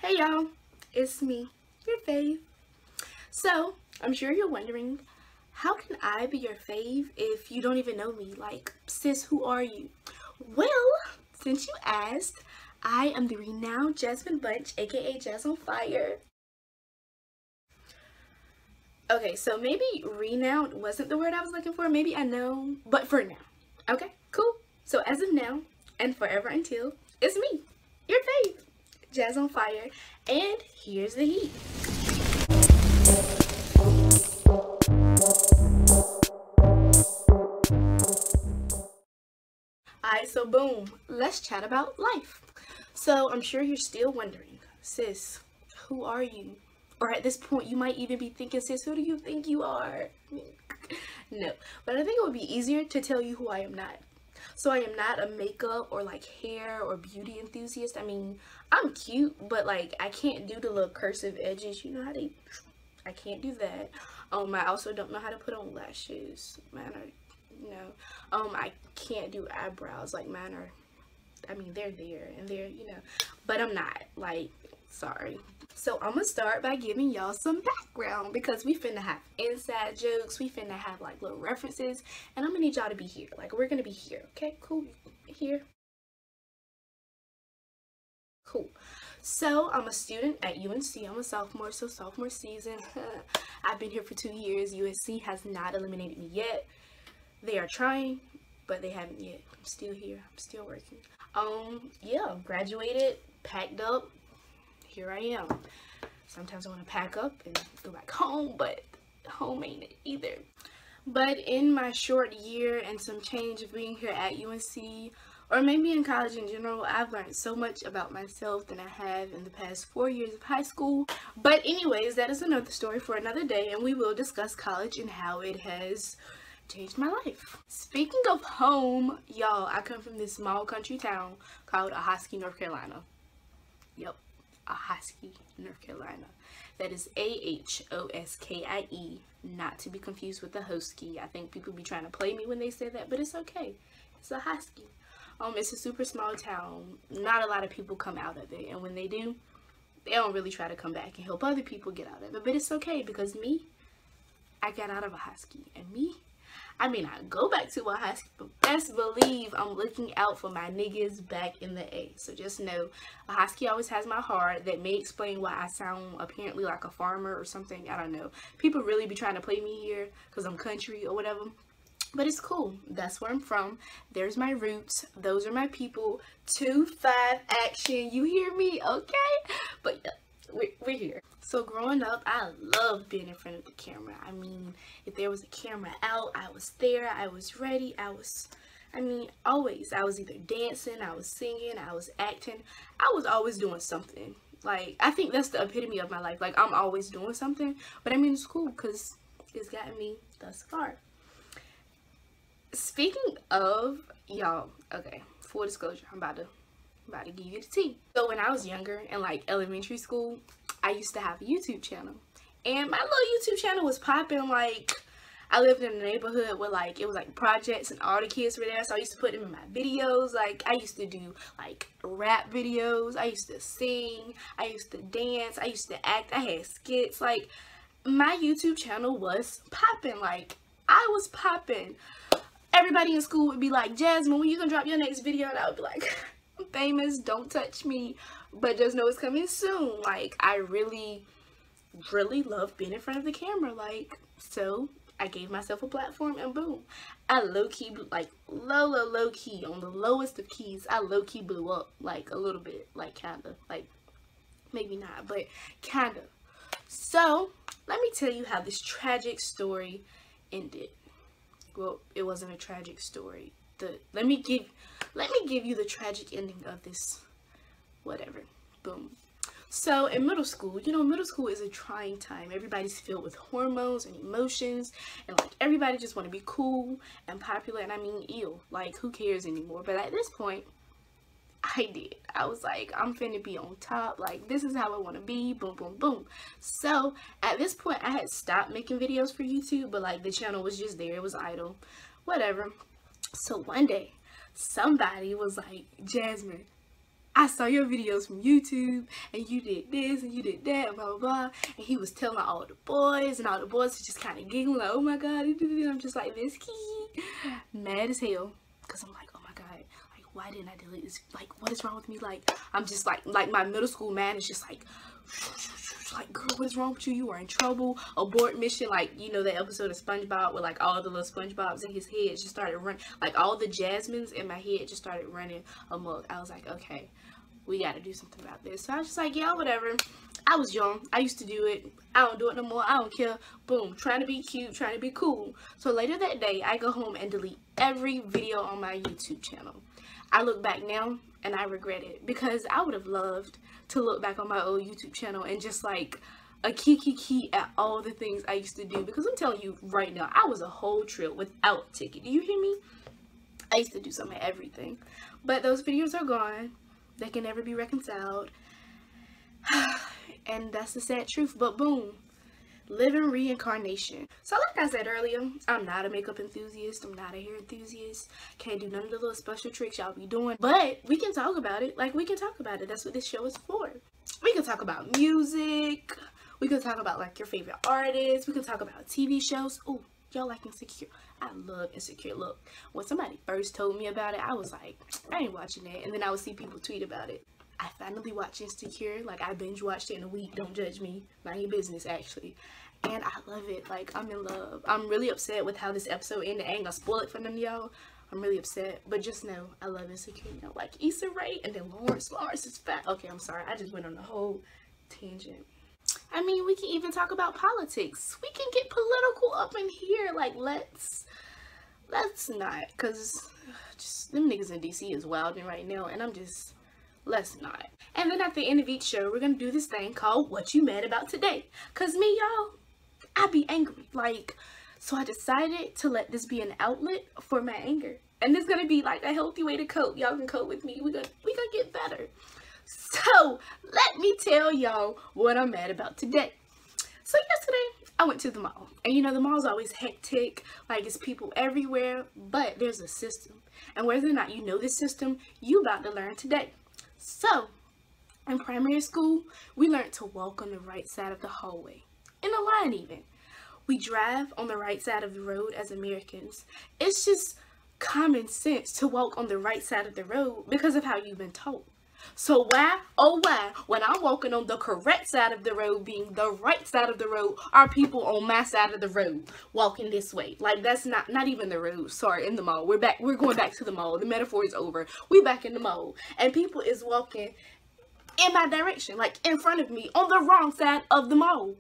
Hey y'all, it's me, your fave. So, I'm sure you're wondering, how can I be your fave if you don't even know me? Like, sis, who are you? Well, since you asked, I am the renowned Jazmine Bunch, aka Jazz on Fire. Okay, so maybe renowned wasn't the word I was looking for. Maybe I know, but for now. Okay, cool. So as of now, and forever until, it's me, your fave, Jazz on Fire, and here's the heat. Alright, so boom, let's chat about life. So I'm sure you're still wondering, sis, who are you? Or at this point, you might even be thinking, sis, who do you think you are? No, but I think it would be easier to tell you who I am not. So I am not a makeup or like hair or beauty enthusiast. I mean, I'm cute, but like I can't do the little cursive edges. You know how they, I can't do that. I also don't know how to put on lashes. Mine are, I can't do eyebrows. Like mine are, I mean, they're there and they're, but I'm not, like, sorry. So I'm gonna start by giving y'all some background because we finna have inside jokes, we finna have like little references, and I'm gonna need y'all to be here. Like, we're gonna be here, okay? Cool, here. Cool. So I'm a student at UNC. I'm a sophomore, so sophomore season. I've been here for 2 years. USC has not eliminated me yet. They are trying, but they haven't yet. I'm still here. I'm still working. Yeah, graduated, packed up. Here I am. Sometimes I want to pack up and go back home, but home ain't it either. But in my short year and some change of being here at UNC, or maybe in college in general, I've learned so much about myself than I have in the past 4 years of high school. But anyways, that is another story for another day, and we will discuss college and how it has changed my life. Speaking of home, y'all, I come from this small country town called Ahoskie, North Carolina. Yep, Ahoskie, North Carolina. That is Ahoskie, not to be confused with Ahoskie. I think people be trying to play me when they say that, but it's okay. It's Ahoskie. It's a super small town. Not a lot of people come out of it, and when they do, they don't really try to come back and help other people get out of it. But it's okay because me, I got out of Ahoskie, and me, I mean, I go back to Ahoskie, but best believe I'm looking out for my niggas back in the A. So just know, Ahoskie always has my heart. That may explain why I sound apparently like a farmer or something. I don't know. People really be trying to play me here because I'm country or whatever. But it's cool. That's where I'm from. There's my roots. Those are my people. 2-5 action. You hear me? Okay? But yeah, we're here. So growing up, I loved being in front of the camera. I mean, if there was a camera out, I was there. I was ready. Always. I was either dancing, I was singing, I was acting. I was always doing something. Like, I think that's the epitome of my life. Like, I'm always doing something. But I mean, it's cool because it's gotten me thus far. Speaking of, y'all, okay, full disclosure, I'm about to give you the tea. So when I was younger in like elementary school, I used to have a YouTube channel, and my little YouTube channel was popping. Like, I lived in a neighborhood where like it was like projects and all the kids were there, so I used to put them in my videos. Like, I used to do like rap videos, I used to sing, I used to dance, I used to act, I had skits. Like, my YouTube channel was popping. Like, I was popping. Everybody in school would be like, Jazmine, when you gonna drop your next video? And I would be like, I'm famous, don't touch me, but just know it's coming soon. Like, I really love being in front of the camera. Like, so I gave myself a platform, and boom, I low-key, like, low-key, on the lowest of keys, I low-key blew up, like, a little bit, like, kinda, like, maybe not, but kinda. So let me tell you how this tragic story ended. Well, it wasn't a tragic story. Let me give you the tragic ending of this. Whatever. Boom. So in middle school, middle school is a trying time. Everybody's filled with hormones and emotions, and like everybody just want to be cool and popular. And I mean, ew, like, who cares anymore? But at this point, I did. I was like, I'm finna be on top. Like, this is how I want to be. Boom, boom, boom. So at this point, I had stopped making videos for YouTube, but like the channel was just there. It was idle. Whatever. So one day, somebody was like, Jazmine, I saw your videos from YouTube, and you did this, and you did that, and blah, blah, blah. And he was telling all the boys, and all the boys were just kind of giggling, like, oh my God, and I'm just like, this key, mad as hell. Because I'm like, oh my God, like, why didn't I delete this? Like, what is wrong with me? Like, I'm just like my middle school man is just like girl, what is wrong with you? You are in trouble. Abort mission. Like, you know, that episode of SpongeBob where like all the little SpongeBobs in his head just started running, like all the Jazmines in my head just started running amok. I was like, okay, we got to do something about this. So I was just like, yeah, whatever. I was young. I used to do it. I don't do it no more. I don't care. Boom. Trying to be cute. Trying to be cool. So later that day, I go home and delete every video on my YouTube channel. I look back now and I regret it, because I would have loved to look back on my old YouTube channel and just like a key at all the things I used to do. Because I'm telling you right now, I was a whole trip without a ticket. Do you hear me? I used to do some of everything. But those videos are gone. They can never be reconciled. And that's the sad truth. But boom. Living reincarnation. So like I said earlier, I'm not a makeup enthusiast. I'm not a hair enthusiast. Can't do none of the little special tricks y'all be doing. But we can talk about it. Like, we can talk about it. That's what this show is for. We can talk about music. We can talk about like your favorite artists. We can talk about TV shows. Ooh, y'all like Insecure. I love Insecure. Look, when somebody first told me about it, I was like, I ain't watching it. And then I would see people tweet about it. I finally watched Insecure. Like, I binge watched it in a week. Don't judge me. Mind your business, actually. And I love it. Like, I'm in love. I'm really upset with how this episode ended. I ain't gonna spoil it for none of y'all. I'm really upset. But just know, I love Insecure. You know, like Issa Rae and then Lawrence. Lawrence is fat. Okay, I'm sorry. I just went on a whole tangent. I mean, we can even talk about politics. We can get political up in here. Like, let's not. Because just them niggas in DC is wilding right now. And I'm just... let's not. And then at the end of each show, we're gonna do this thing called What You Mad About Today. Cause me, y'all, I be angry. Like, so I decided to let this be an outlet for my anger. And it's gonna be like a healthy way to cope. Y'all can cope with me. We gonna get better. So let me tell y'all what I'm mad about today. So yesterday, I went to the mall. And you know, the mall's always hectic. Like, it's people everywhere. But there's a system. And whether or not you know this system, you about to learn today. So, in primary school, we learned to walk on the right side of the hallway. In a line even. We drive on the right side of the road as Americans. It's just common sense to walk on the right side of the road because of how you've been taught. So why, oh why, when I'm walking on the correct side of the road, being the right side of the road, are people on my side of the road walking this way? Like, that's not even the road. Sorry, in the mall. We're going back to the mall. The metaphor is over. We back in the mall. And people is walking in my direction, like in front of me, on the wrong side of the mall.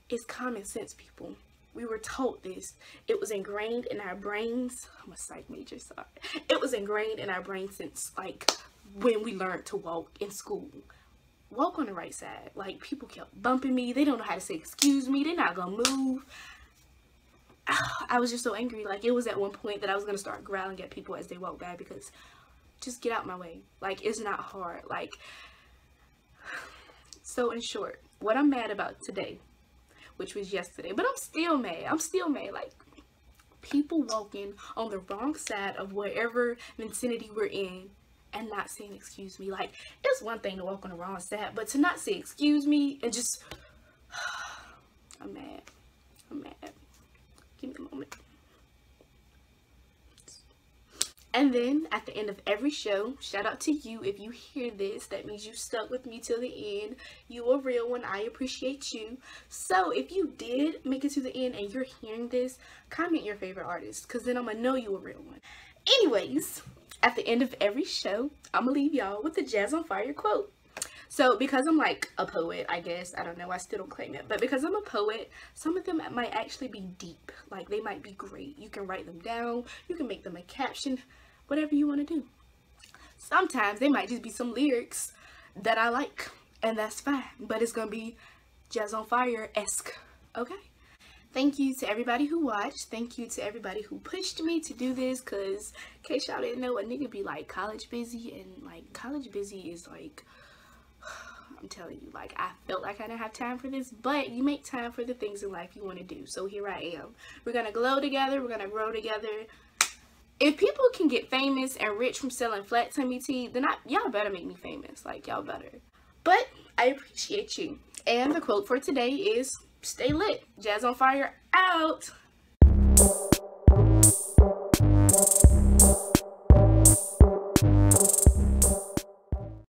It's common sense, people. We were taught this. It was ingrained in our brains. I'm a psych major, sorry. It was ingrained in our brains since, like, when we learned to walk in school. Walk on the right side. Like, people kept bumping me. They don't know how to say excuse me. They're not gonna move. I was just so angry. Like, it was at one point that I was gonna start growling at people as they walk by, because just get out my way. Like, it's not hard. Like, so in short, what I'm mad about today, which was yesterday, but I'm still mad. Like, people walking on the wrong side of whatever vicinity we're in and not saying excuse me. Like, it's one thing to walk on the wrong side, but to not say excuse me and just I'm mad. Give me a moment. And then at the end of every show, shout out to you. If you hear this, that means you stuck with me till the end. You a real one. I appreciate you. So if you did make it to the end and you're hearing this, comment your favorite artist, because then I'm gonna know you a real one. Anyways, at the end of every show, I'm gonna leave y'all with the Jazz on Fire quote. So because I'm like a poet, I guess, I don't know, I still don't claim it, but because I'm a poet, some of them might actually be deep. Like, they might be great. You can write them down, you can make them a caption, whatever you want to do. Sometimes they might just be some lyrics that I like, and that's fine, but it's gonna be Jazz on Fire-esque, okay? Thank you to everybody who watched. Thank you to everybody who pushed me to do this, because in case y'all didn't know, a nigga be like college busy, and like college busy is like, I'm telling you, like, I felt like I didn't have time for this, but you make time for the things in life you want to do. So here I am. We're gonna glow together, we're gonna grow together, If people can get famous and rich from selling flat tummy tea, then y'all better make me famous. Like, y'all better. But I appreciate you. And the quote for today is, stay lit. Jazz on Fire out.